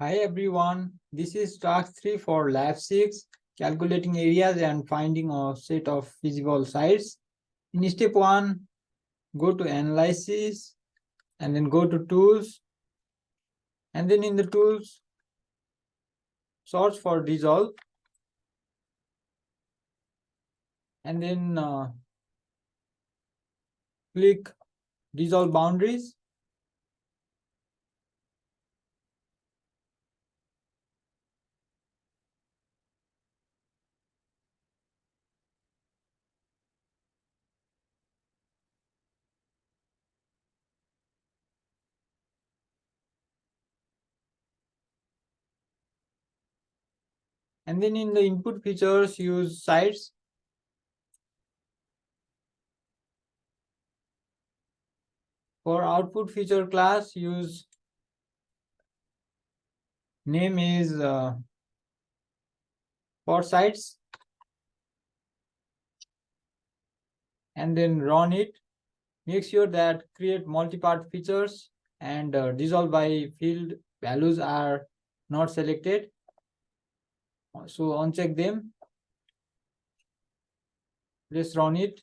Hi everyone, this is task 3 for lab 6, calculating areas and finding a set of feasible sites. In step 1, go to analysis and then go to tools, and then in the tools, search for dissolve, and then click dissolve boundaries. And then in the input features, use sites. For output feature class, use name is for sites, and then run it. Make sure that create multi-part features and dissolve by field values are not selected. So uncheck them. Let's run it.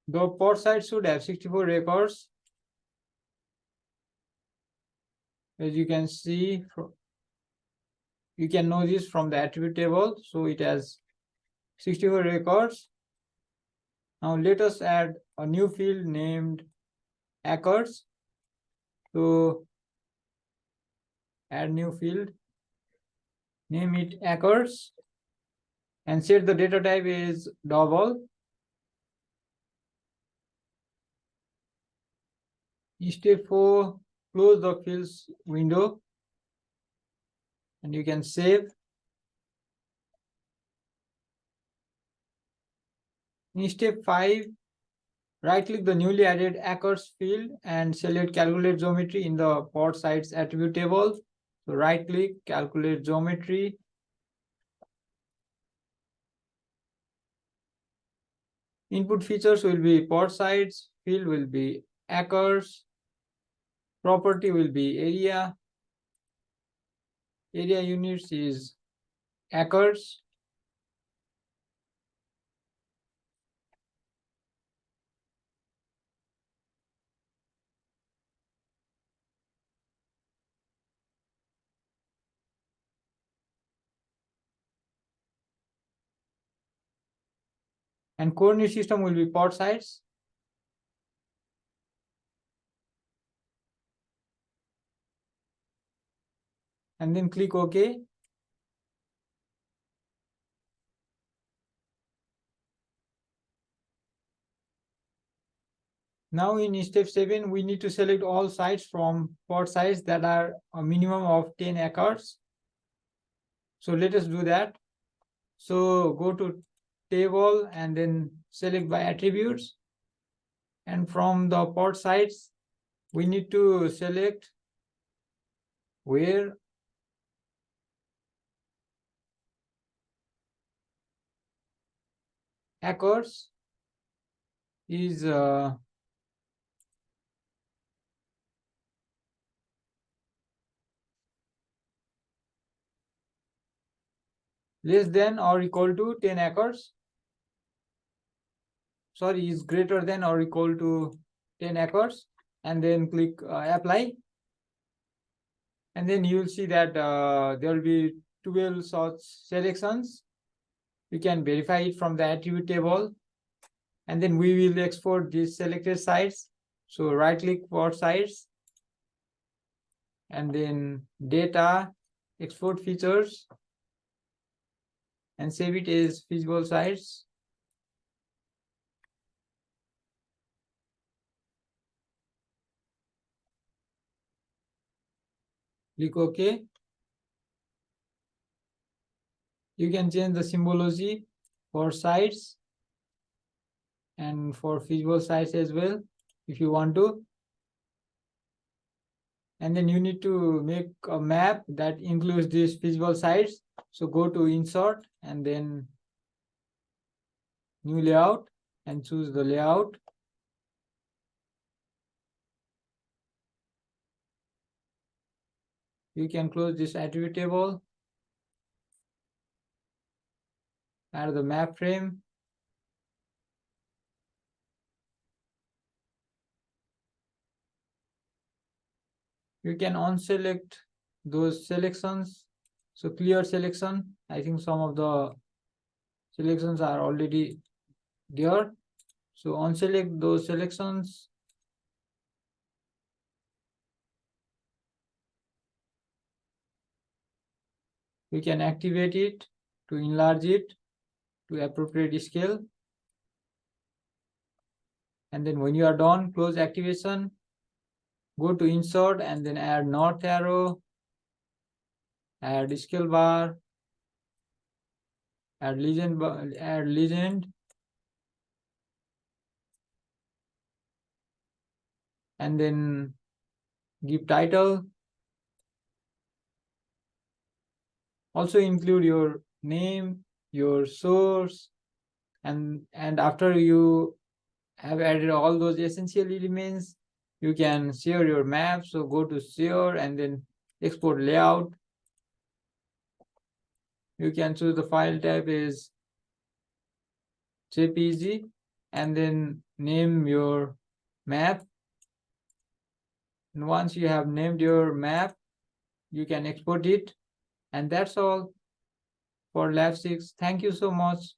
The port site should have 64 records. As you can see, you can know this from the attribute table. So it has 64 records. Now let us add a new field named acres. So add new field, name it acres, and set the data type is double. Step 4, close the fields window and you can save. In step 5, right click the newly added acres field and select calculate geometry in the port sites attribute table. So right click, calculate geometry. Input features will be port sites, field will be acres, property will be area units is acres, and coordinate system will be port sites. And then click OK. Now in step 7, we need to select all sites from port sites that are a minimum of 10 acres. So let us do that. So go to table and then select by attributes. And from the port sites, we need to select where acres is less than or equal to 10 acres. Sorry, is greater than or equal to 10 acres. And then click apply. And then you will see that there will be 12 such selections. You can verify it from the attribute table. And then we will export these selected sites. So right click for sites. And then data, export features. And save it as feasible sites. Click OK. You can change the symbology for sites and for feasible sites as well. if you want to. And then you need to make a map that includes these feasible sites. So go to insert and then new layout and choose the layout. You can close this attribute table, add the map frame. You can unselect those selections. So clear selection. I think some of the selections are already there. So unselect those selections. You can activate it to enlarge it to appropriate scale. And then when you are done, close activation, go to insert and then add north arrow, add scale bar, add legend, and then give title. Also include your name, your source, and after you have added all those essential elements, you can share your map. So go to share and then export layout. You can choose the file type is JPG and then name your map. And once you have named your map, you can export it. And that's all for lab 6. Thank you so much.